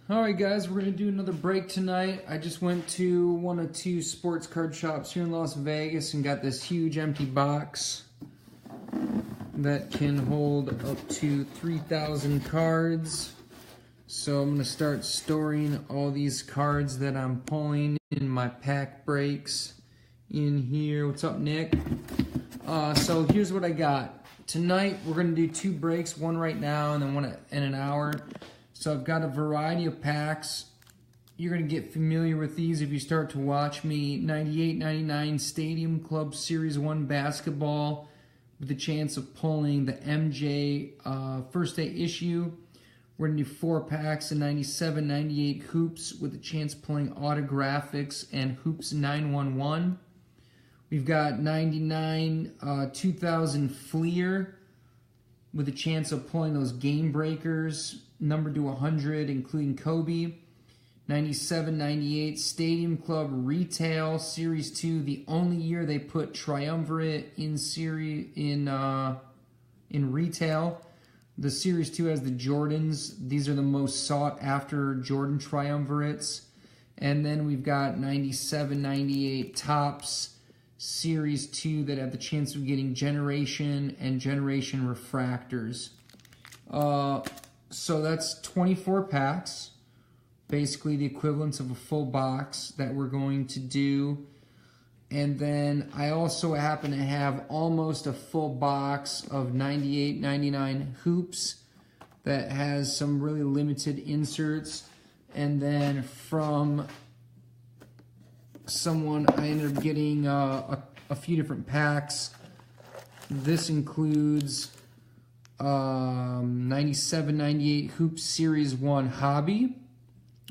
Alright guys, we're going to do another break tonight. I just went to one of two sports card shops here in Las Vegas and got this huge empty box that can hold up to 3,000 cards. So I'm going to start storing all these cards that I'm pulling in my pack breaks in here. What's up, Nick? So here's what I got. Tonight we're going to do two breaks, one right now and then one in an hour. So I've got a variety of packs. You're going to get familiar with these if you start to watch me. 98-99 Stadium Club Series 1 basketball with the chance of pulling the MJ first day issue. We're going to do 4 packs of 97-98 hoops with the chance of pulling autographics and hoops 911. We've got 99 2000 Fleer with a chance of pulling those game breakers, numbered to 100, including Kobe. 97-98 Stadium Club Retail Series 2, the only year they put triumvirate in retail. The Series 2 has the Jordans. These are the most sought after Jordan triumvirates. And then we've got 97-98 Topps Series 2 that have the chance of getting Generation and Generation Refractors. So that's 24 packs, basically the equivalent of a full box that we're going to do. And then I also happen to have almost a full box of 98-99 hoops that has some really limited inserts. And then from someone, I ended up getting a few different packs. This includes 97-98 Hoops Series 1 Hobby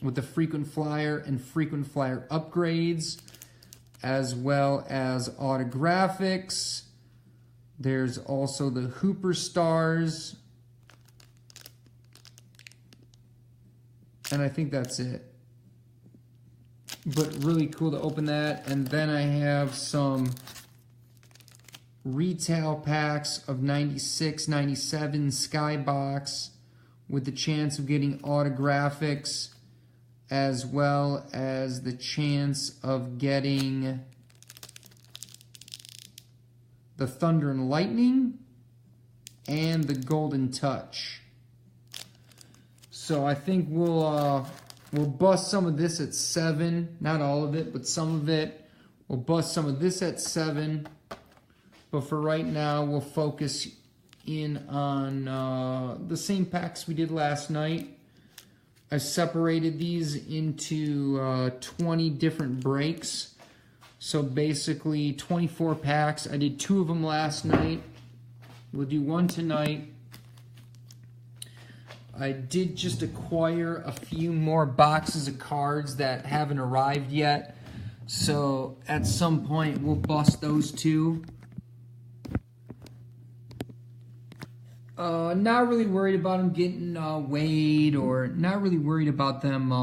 with the frequent flyer and frequent flyer upgrades, as well as autographics. There's also the Hooper Stars, and I think that's it. But really cool to open that. And then I have some retail packs of 96-97 Skybox with the chance of getting autographics, as well as the chance of getting the Thunder and Lightning and the Golden Touch. So I think we'll bust some of this at 7. Not all of it, but some of it. We'll bust some of this at 7. But for right now, we'll focus in on the same packs we did last night. I separated these into 20 different breaks. So basically 24 packs. I did 2 of them last night. We'll do 1 tonight. I did just acquire a few more boxes of cards that haven't arrived yet. So at some point we'll bust those 2. Not really worried about them getting weighed, or not really worried about them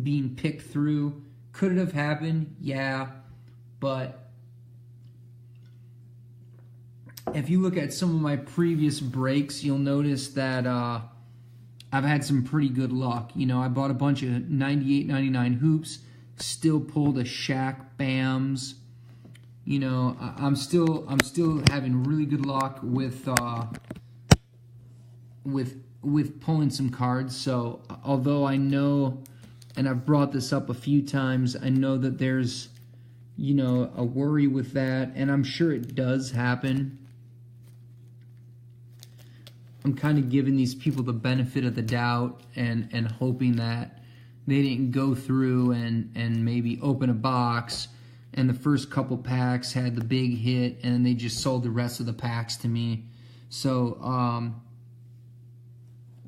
being picked through. Could it have happened? Yeah. But if you look at some of my previous breaks, you'll notice that I've had some pretty good luck. You know, I bought a bunch of 98-99 hoops, still pulled a Shaq Bams. You know, I'm still having really good luck with pulling some cards. So although I know, and I've brought this up a few times, I know that there's, you know, a worry with that, and I'm sure it does happen. I'm kind of giving these people the benefit of the doubt and hoping that they didn't go through and maybe open a box and the first couple packs had the big hit and they just sold the rest of the packs to me. So I'm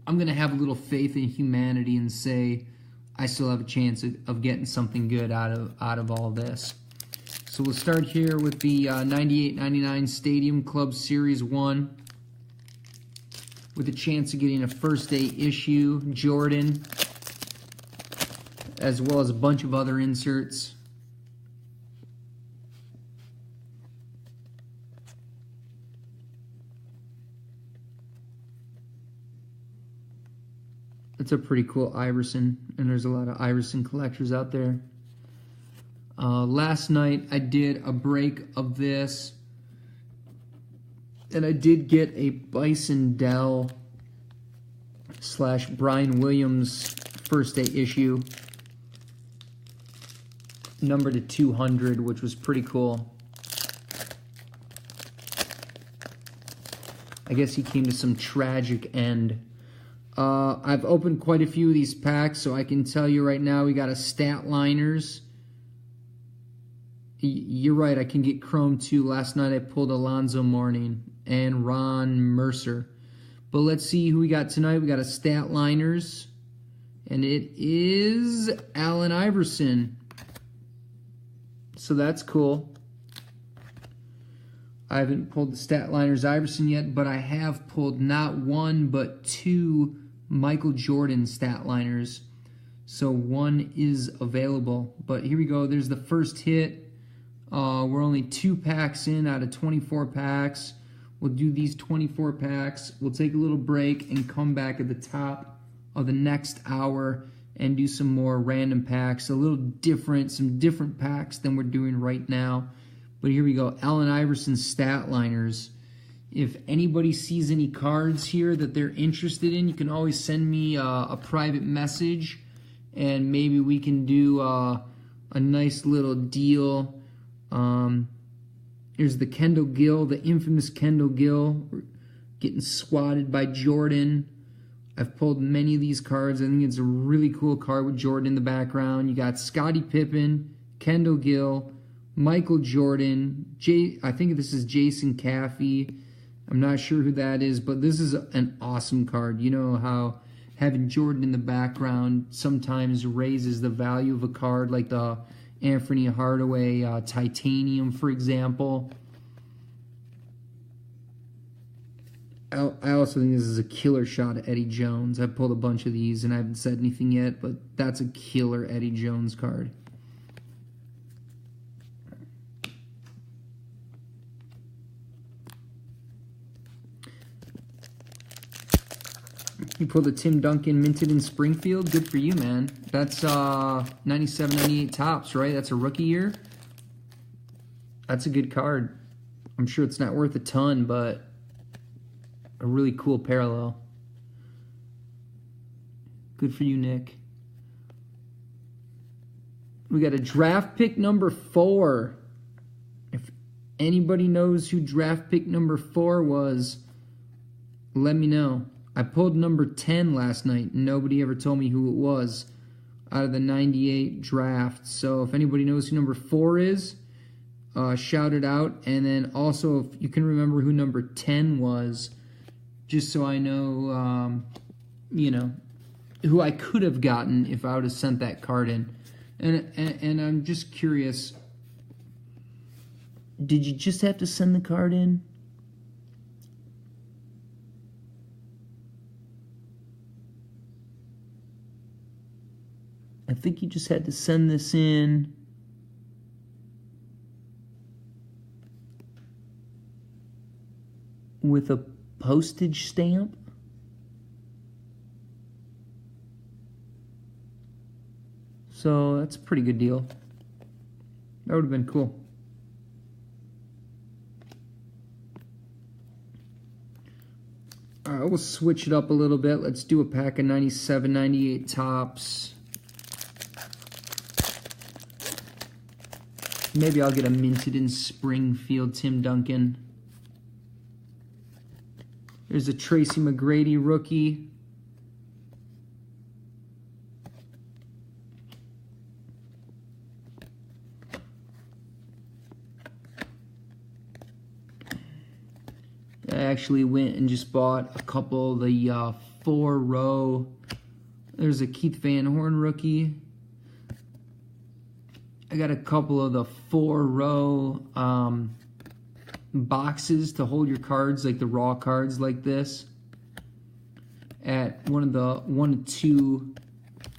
going to have a little faith in humanity and say I still have a chance of getting something good out of all this. So we'll start here with the 98-99 Stadium Club Series 1 with a chance of getting a first day issue Jordan, as well as a bunch of other inserts. It's a pretty cool Iverson, and there's a lot of Iverson collectors out there. Last night I did a break of this, and I did get a Bison Dell / Brian Williams first day issue, numbered to 200, which was pretty cool. I guess he came to some tragic end. I've opened quite a few of these packs, so I can tell you right now we got a Stat Liners. You're right, I can get Chrome too. Last night I pulled Alonzo Mourning and Ron Mercer. But let's see who we got tonight. We got a Stat Liners, and it is Allen Iverson. So that's cool. I haven't pulled the Stat Liners Iverson yet, but I have pulled not one but two Michael Jordan Stat Liners. So one is available. But here we go. There's the first hit. We're only 2 packs in out of 24 packs. We'll do these 24 packs. We'll take a little break and come back at the top of the next hour and do some more random packs. A little different, some different packs than we're doing right now. But here we go, Allen Iverson Stat Liners. If anybody sees any cards here that they're interested in, you can always send me a private message, and maybe we can do a nice little deal. Here's the Kendall Gill, the infamous Kendall Gill, getting swatted by Jordan. I've pulled many of these cards. I think it's a really cool card with Jordan in the background. You got Scottie Pippen, Kendall Gill, Michael Jordan, I think this is Jason Caffey. I'm not sure who that is, but this is an awesome card. You know how having Jordan in the background sometimes raises the value of a card, like the Anthony Hardaway Titanium, for example. I also think this is a killer shot at Eddie Jones. I've pulled a bunch of these, and I haven't said anything yet, but that's a killer Eddie Jones card. You pulled a Tim Duncan minted in Springfield. Good for you, man. That's 97, 98 tops, right? That's a rookie year. That's a good card. I'm sure it's not worth a ton, but a really cool parallel. Good for you, Nick. We got a draft pick number 4. If anybody knows who draft pick number 4 was, let me know. I pulled number 10 last night. Nobody ever told me who it was out of the 98 draft. So if anybody knows who number 4 is, shout it out. And then also, if you can remember who number 10 was, just so I know, you know, who I could have gotten if I would have sent that card in. And I'm just curious, did you just have to send the card in? I think you just had to send this in. With a postage stamp. So that's a pretty good deal. That would have been cool. All right, we'll switch it up a little bit. Let's do a pack of 97, 98 tops. Maybe I'll get a minted in Springfield Tim Duncan. There's a Tracy McGrady rookie. I actually went and just bought a couple of the 4-row. There's a Keith Van Horn rookie. I got a couple of the 4-row boxes to hold your cards, like the raw cards like this, at one of the 1 to 2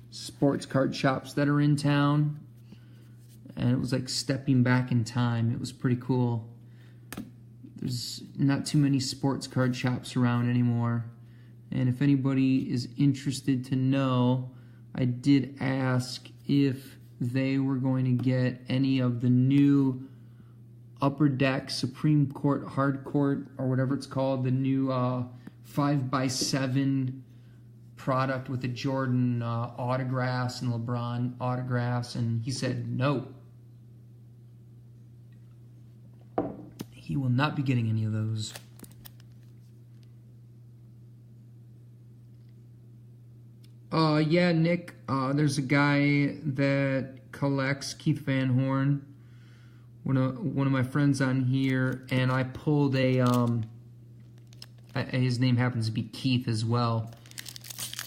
sports card shops that are in town. And it was like stepping back in time. It was pretty cool. There's not too many sports card shops around anymore. And if anybody is interested to know, I did ask if they were going to get any of the new Upper Deck Supreme Court Hard Court, or whatever it's called, the new 5x7 product with the Jordan autographs and LeBron autographs, and he said no. He will not be getting any of those. Yeah, Nick, there's a guy that collects Keith Van Horn, one of my friends on here, and I pulled a, his name happens to be Keith as well,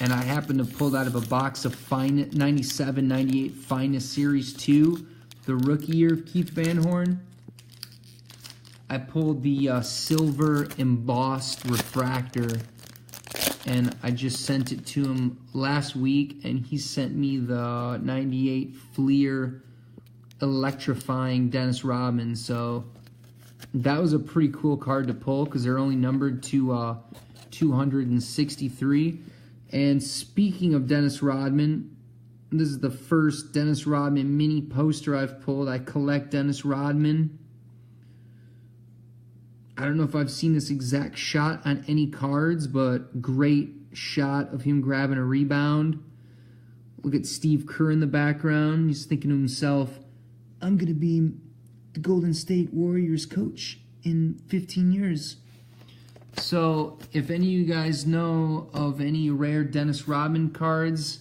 and I happened to pull out of a box of 97, 98 Finest Series 2, the rookie year of Keith Van Horn. I pulled the silver embossed refractor, and I just sent it to him last week, and he sent me the 98 Fleer electrifying Dennis Rodman. So that was a pretty cool card to pull because they're only numbered to 263. And speaking of Dennis Rodman, this is the first Dennis Rodman mini poster I've pulled. I collect Dennis Rodman. I don't know if I've seen this exact shot on any cards, but great shot of him grabbing a rebound. Look at Steve Kerr in the background. He's thinking to himself, I'm going to be the Golden State Warriors coach in 15 years. So if any of you guys know of any rare Dennis Rodman cards,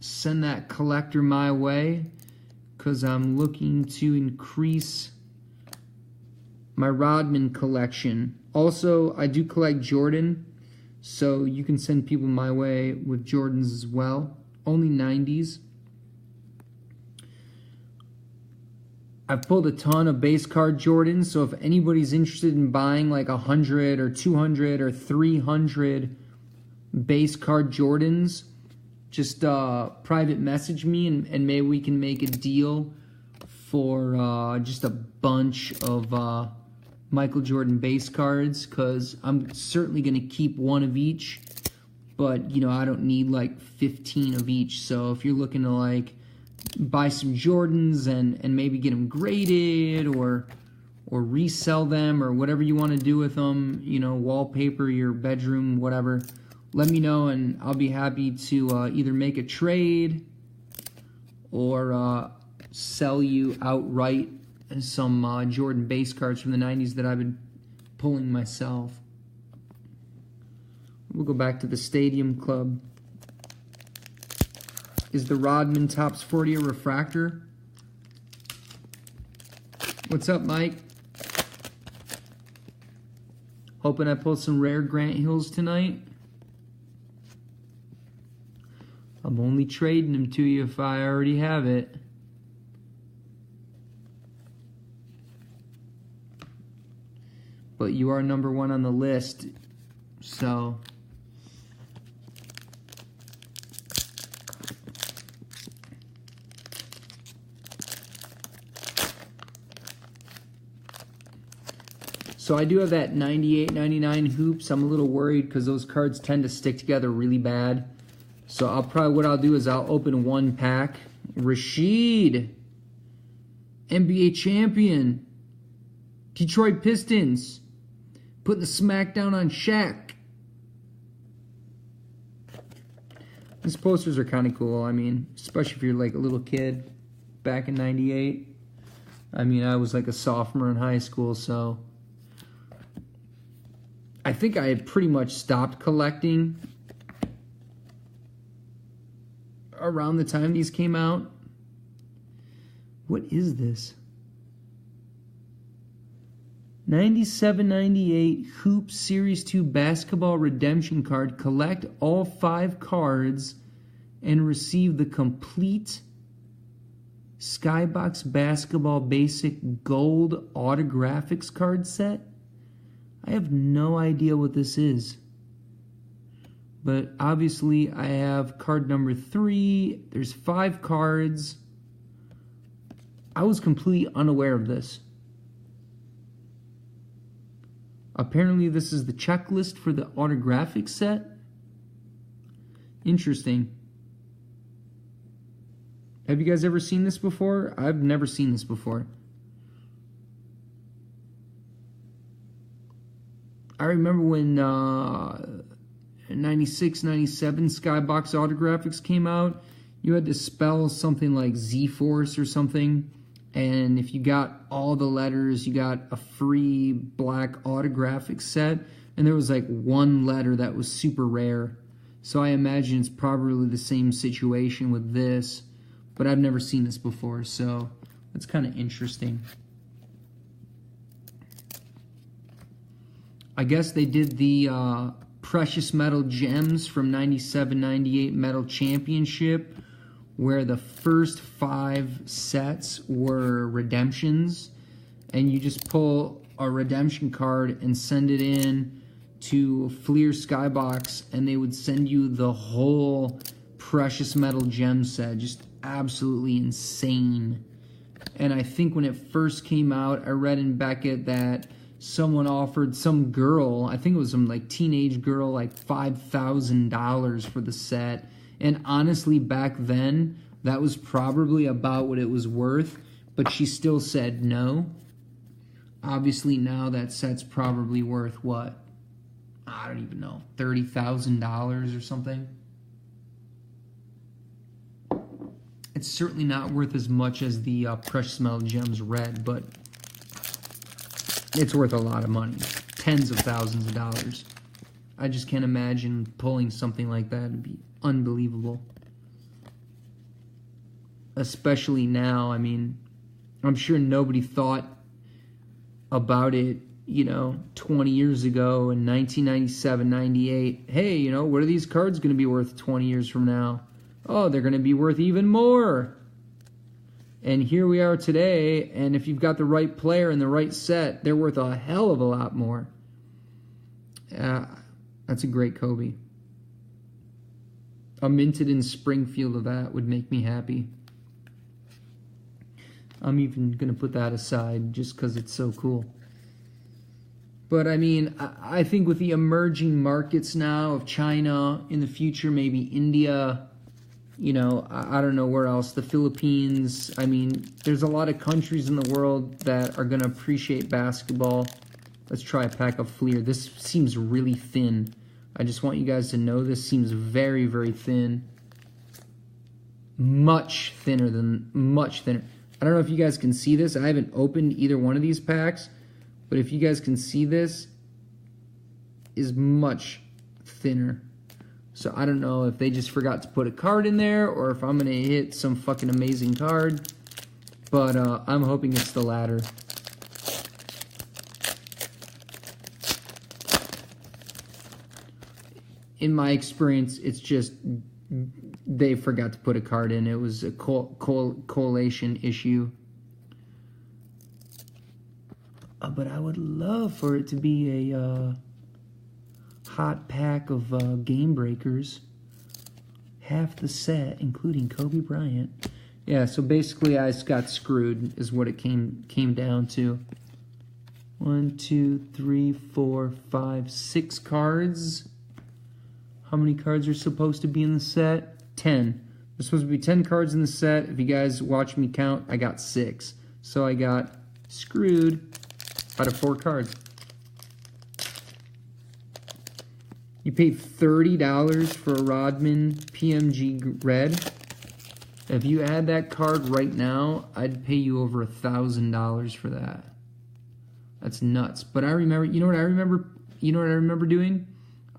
send that collector my way, because I'm looking to increase my Rodman collection. Also, I do collect Jordan, so you can send people my way with Jordans as well. Only 90s. I've pulled a ton of base card Jordans, so if anybody's interested in buying like 100 or 200 or 300 base card Jordans, just private message me, and maybe we can make a deal for just a bunch of Michael Jordan base cards, because I'm certainly going to keep one of each, but I don't need like 15 of each. So if you're looking to like buy some Jordans and maybe get them graded or resell them or whatever you want to do with them, wallpaper your bedroom, whatever, let me know, and I'll be happy to either make a trade or sell you outright some Jordan base cards from the 90s that I've been pulling myself. We'll go back to the Stadium Club. Is the Rodman Topps 40 a refractor? What's up, Mike? Hoping I pull some rare Grant Hills tonight. I'm only trading them to you if I already have it. But you are number one on the list, so I do have that 98, 99 hoops. I'm a little worried because those cards tend to stick together really bad. So what I'll do is I'll open one pack. Rashid, NBA champion, Detroit Pistons. Putting the smackdown on Shaq. These posters are kind of cool. I mean, especially if you're like a little kid back in 98. I mean, I was like a sophomore in high school, so I think I had pretty much stopped collecting around the time these came out. What is this? 97-98 Hoops Series 2 Basketball Redemption Card. Collect all 5 cards and receive the complete Skybox Basketball Basic Gold Autographics card set. I have no idea what this is. But obviously I have card number 3. There's 5 cards. I was completely unaware of this. Apparently this is the checklist for the autographic set. Interesting. Have you guys ever seen this before? I've never seen this before. I remember when 96, 97 Skybox autographics came out, you had to spell something like Z-Force or something, and if you got all the letters, you got a free black autographic set, and there was like one letter that was super rare. So I imagine it's probably the same situation with this, but I've never seen this before, so that's kind of interesting. I guess they did the Precious Metal Gems from 97-98 Metal Championship, where the first 5 sets were redemptions, and you just pull a redemption card and send it in to Fleer Skybox, and they would send you the whole Precious Metal Gem set. Just absolutely insane. And I think when it first came out, I read in Beckett that someone offered some girl, I think it was some like teenage girl, like $5,000 for the set. And honestly, back then, that was probably about what it was worth, but she still said no. Obviously now that set's probably worth what? I don't even know, $30,000 or something. It's certainly not worth as much as the Precious Metal Gems Red, but it's worth a lot of money. Tens of thousands of dollars. I just can't imagine pulling something like that. It'd be unbelievable. Especially now, I mean, I'm sure nobody thought about it, you know, 20 years ago in 1997, 98. Hey, you know, what are these cards going to be worth 20 years from now? Oh, they're going to be worth even more. And here we are today, and if you've got the right player and the right set, they're worth a hell of a lot more. That's a great Kobe. A minted in Springfield of that would make me happy. I'm even going to put that aside just because it's so cool. But I mean, I think with the emerging markets now of China, in the future maybe India, you know, I don't know where else, the Philippines. I mean, there's a lot of countries in the world that are going to appreciate basketball. Let's try a pack of Fleer. This seems really thin. I just want you guys to know this seems very, very thin. Much thinner. I don't know if you guys can see this. I haven't opened either one of these packs, but if you guys can see this, is much thinner. So I don't know if they just forgot to put a card in there or if I'm going to hit some fucking amazing card. But I'm hoping it's the latter. In my experience, it's just they forgot to put a card in. It was a collation issue. But I would love for it to be a hot pack of Game Breakers. Half the set, including Kobe Bryant. Yeah, so basically I got screwed is what it came down to. 1, 2, 3, 4, 5, 6 cards. How many cards are supposed to be in the set? 10. There's supposed to be 10 cards in the set. If you guys watch me count, I got 6. So I got screwed out of 4 cards. You paid $30 for a Rodman PMG Red. If you add that card right now, I'd pay you over $1,000 for that. That's nuts. But I remember, you know what I remember doing?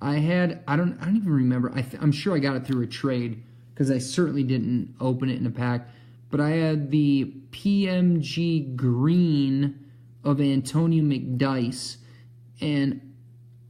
I don't even remember. I'm sure I got it through a trade because I certainly didn't open it in a pack. But I had the PMG Green of Antonio McDyess, and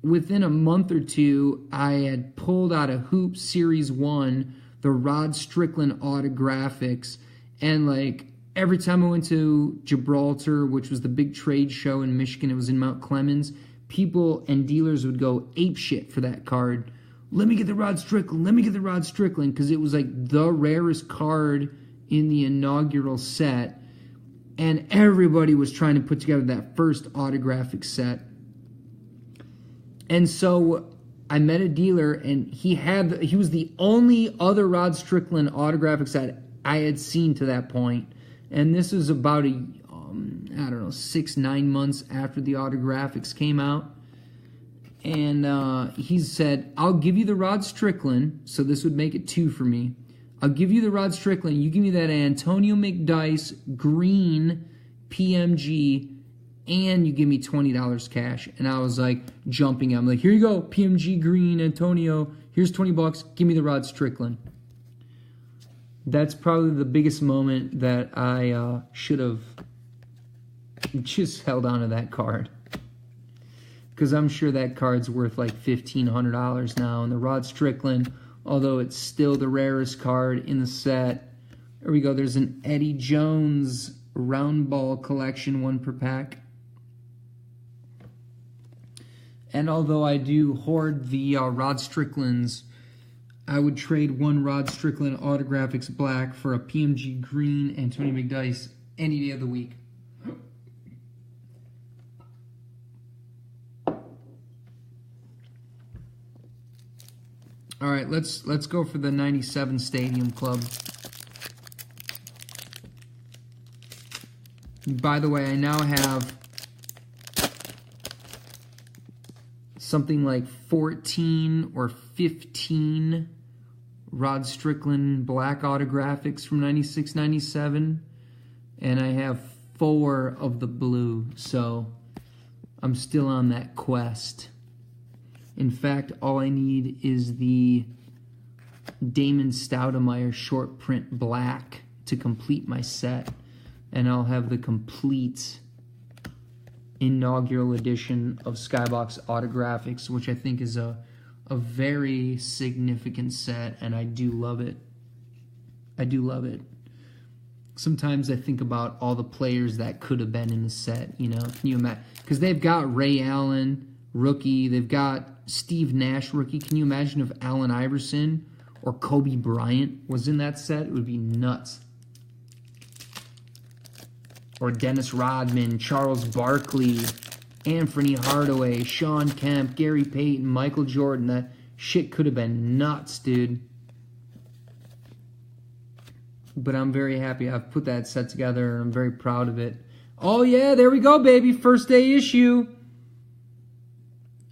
within a month or two, I had pulled out of Hoop Series 1 the Rod Strickland autographics, and like every time I went to Gibraltar, which was the big trade show in Michigan, it was in Mount Clemens, people and dealers would go apeshit for that card. Let me get the Rod Strickland, let me get the Rod Strickland, because it was like the rarest card in the inaugural set, and everybody was trying to put together that first autographic set. And so I met a dealer, and he was the only other Rod Strickland autographic set I had seen to that point. And this was about I don't know, 6-9 months after the autographics came out. And he said, I'll give you the Rod Strickland, so this would make it 2 for me. I'll give you the Rod Strickland, you give me that Antonio McDyess green PMG, and you give me $20 cash. And I was like jumping. I'm like, here you go, PMG green Antonio, here's $20, give me the Rod Strickland. That's probably the biggest moment that I should have just held on to that card. Because I'm sure that card's worth like $1,500 now. And the Rod Strickland, although it's still the rarest card in the set. There we go. There's an Eddie Jones round ball collection, 1 per pack. And although I do hoard the Rod Stricklands, I would trade 1 Rod Strickland Autographics Black for a PMG green Antonio McDyess any day of the week. All right, let's go for the 97 Stadium Club. By the way, I now have something like 14 or 15 Rod Strickland black autographics from 96, 97, and I have 4 of the blue, so I'm still on that quest. In fact, all I need is the Damon Stoudemire short print black to complete my set, and I'll have the complete inaugural edition of Skybox Autographics, which I think is a very significant set, and I do love it. I do love it. Sometimes I think about all the players that could have been in the set, you know. Can you imagine? Because they've got Ray Allen, rookie. They've got Steve Nash, rookie. Can you imagine if Allen Iverson or Kobe Bryant was in that set? It would be nuts. Or Dennis Rodman, Charles Barkley, Anthony Hardaway, Sean Kemp, Gary Payton, Michael Jordan. That shit could have been nuts, dude. But I'm very happy I've put that set together, and I'm very proud of it. Oh yeah, there we go, baby. First day issue.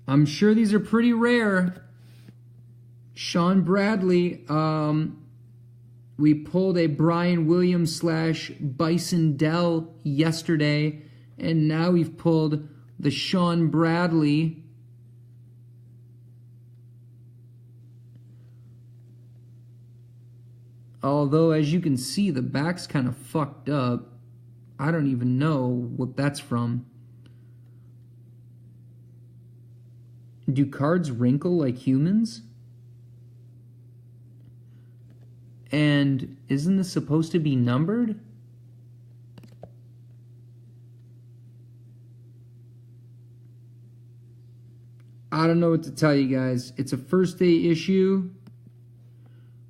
I'm sure these are pretty rare. Sean Bradley. We pulled a Brian Williams / Bison Dell yesterday, and now we've pulled the Sean Bradley. Although, as you can see, the back's kind of fucked up. I don't even know what that's from. Do cards wrinkle like humans? And isn't this supposed to be numbered? I don't know what to tell you guys. It's a first day issue.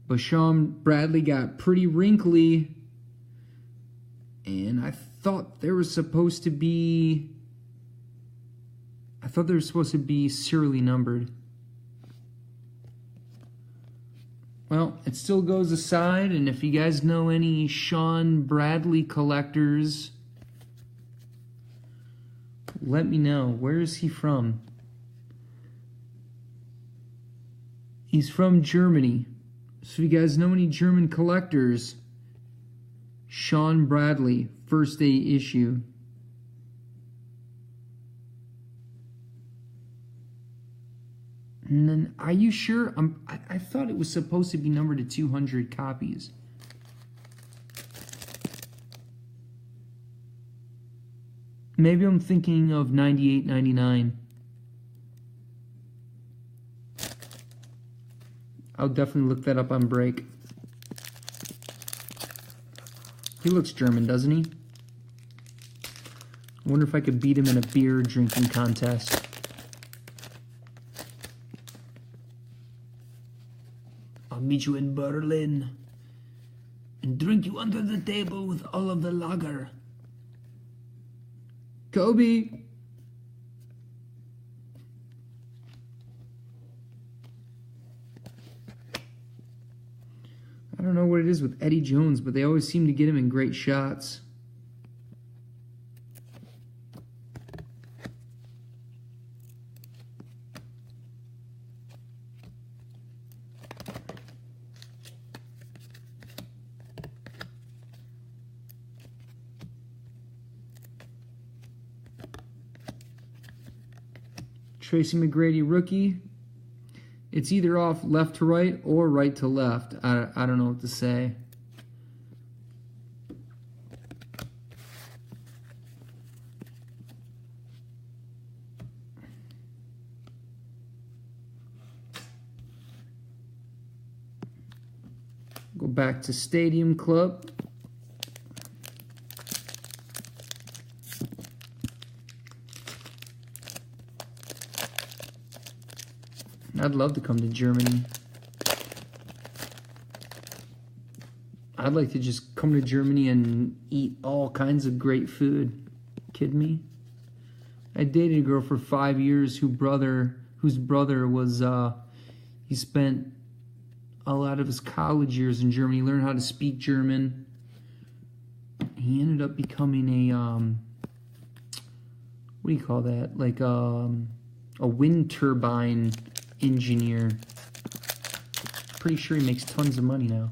But Sean Bradley got pretty wrinkly. And I thought there was supposed to be... serially numbered. Well, it still goes aside, and if you guys know any Sean Bradley collectors, let me know. Where is he from? He's from Germany. So if you guys know any German collectors, Sean Bradley, first day issue. And then, are you sure? I thought it was supposed to be numbered to 200 copies. Maybe I'm thinking of 98, 99. I'll definitely look that up on break. He looks German, doesn't he? I wonder if I could beat him in a beer drinking contest. I'll meet you in Berlin and drink you under the table with all of the lager. Kobe! I don't know what it is with Eddie Jones, but they always seem to get him in great shots. Tracy McGrady rookie. It's either off left to right or right to left. I don't know what to say. Go back to Stadium Club. I'd love to come to Germany. I'd like to just come to Germany and eat all kinds of great food. Kid me? I dated a girl for 5 years whose brother was, he spent a lot of his college years in Germany, learned how to speak German. He ended up becoming a, what do you call that? Like a wind turbine engineer. Pretty sure he makes tons of money now.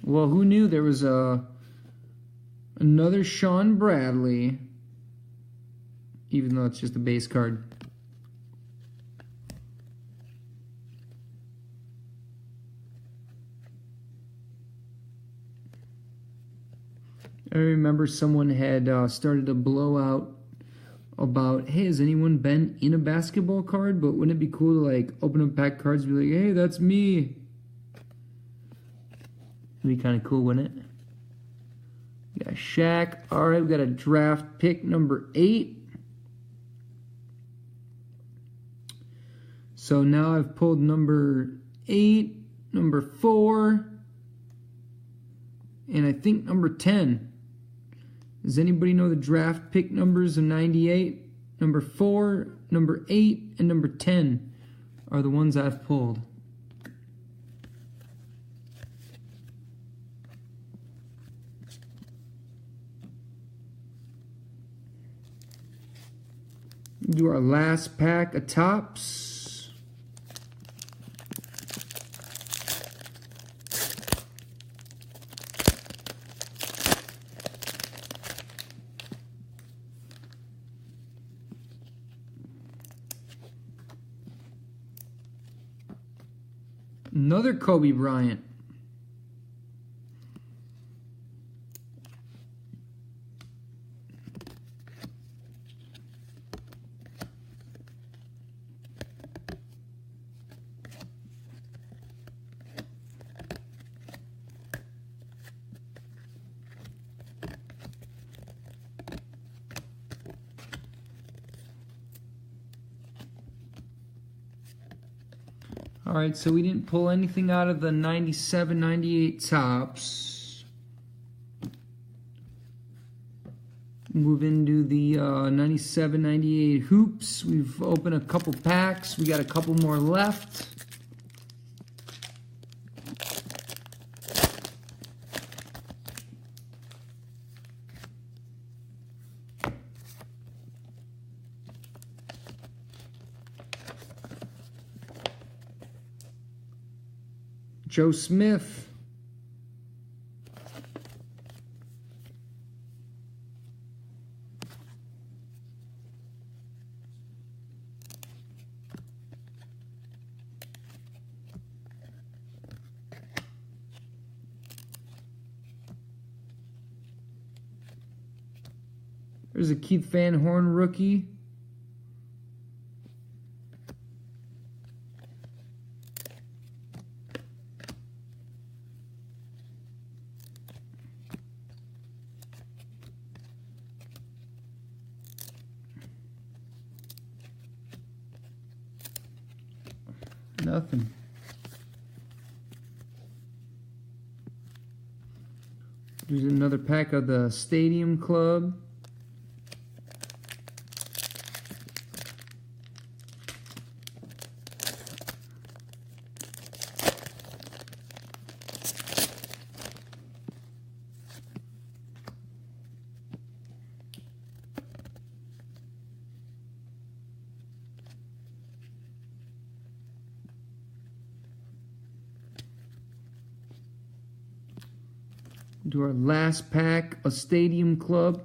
Well, who knew there was another Sean Bradley, even though it's just a base card. I remember someone had started a blowout about, hey, has anyone been in a basketball card? But wouldn't it be cool to like open up pack cards and be like, hey, that's me? It'd be kind of cool, wouldn't it? We got Shaq. All right, we got a draft pick number 8. So now I've pulled number 8, number 4, and I think number 10. Does anybody know the draft pick numbers of 98? Number 4, number 8, and number 10 are the ones I've pulled. Do our last pack of tops. Another Kobe Bryant. All right, so we didn't pull anything out of the 97, 98 tops. Move into the 97, 98 hoops. We've opened a couple packs. We got a couple more left. Joe Smith. There's a Keith Van Horn rookie. Nothing. There's another pack of the Stadium Club. Do our last pack, a Stadium Club.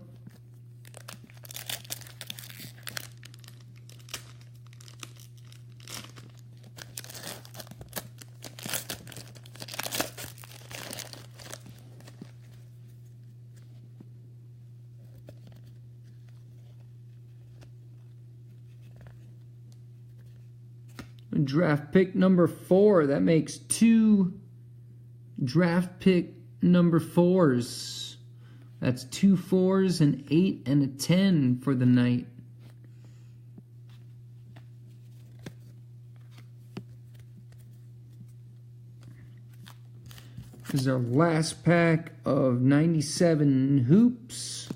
Draft pick number 4. That makes 2 draft pick number 4s. That's 2 4s, an 8, and a 10 for the night. This is our last pack of 97 hoops.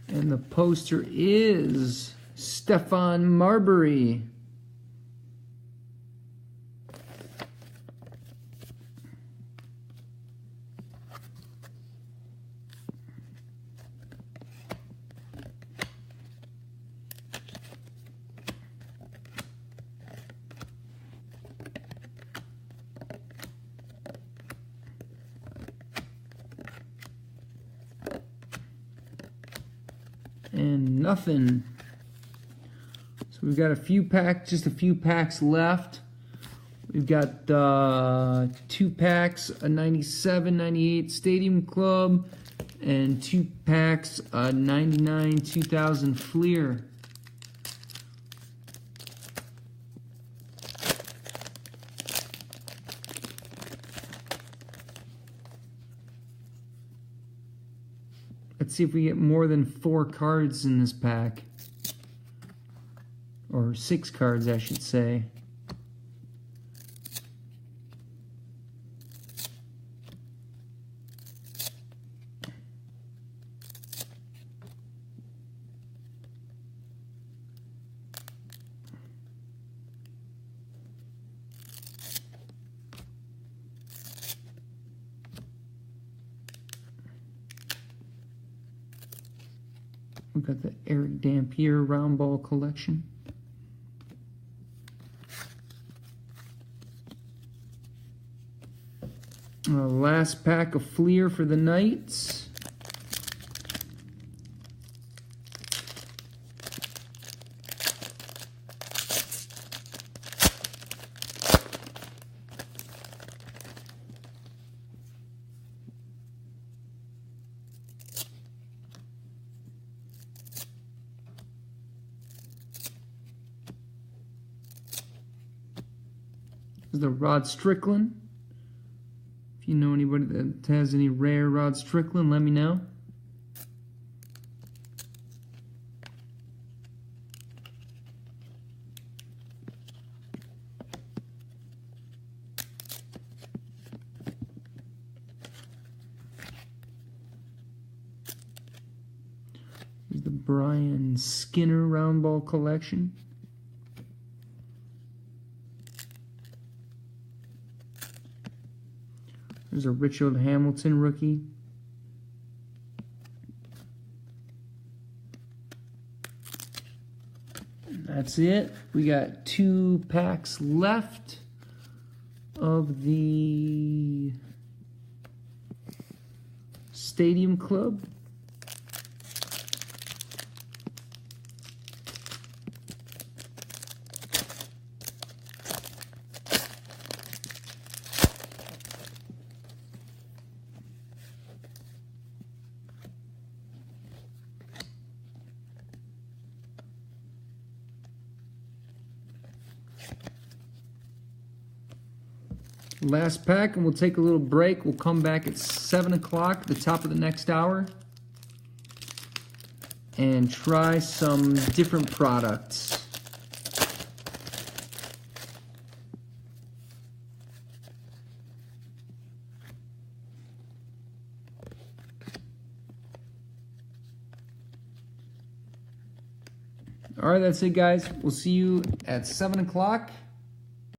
And the poster is Stephon Marbury. And nothing. So we've got just a few packs left. We've got 2 packs, a 97, 98 Stadium Club, and 2 packs, a 99, 2000 Fleer. Let's see if we get more than 4 cards in this pack. Or 6 cards, I should say. We've got the Eric Dampier round ball collection. Last pack of Fleer for the Knights. The Rod Strickland. If you know anybody that has any rare Rod Strickland, let me know. Here's the Brian Skinner round ball collection. There's a Richard Hamilton rookie. That's it. We got 2 packs left of the Stadium Club. Last pack, and we'll take a little break. We'll come back at 7 o'clock, the top of the next hour. and try some different products. All right, that's it, guys. We'll see you at 7 o'clock.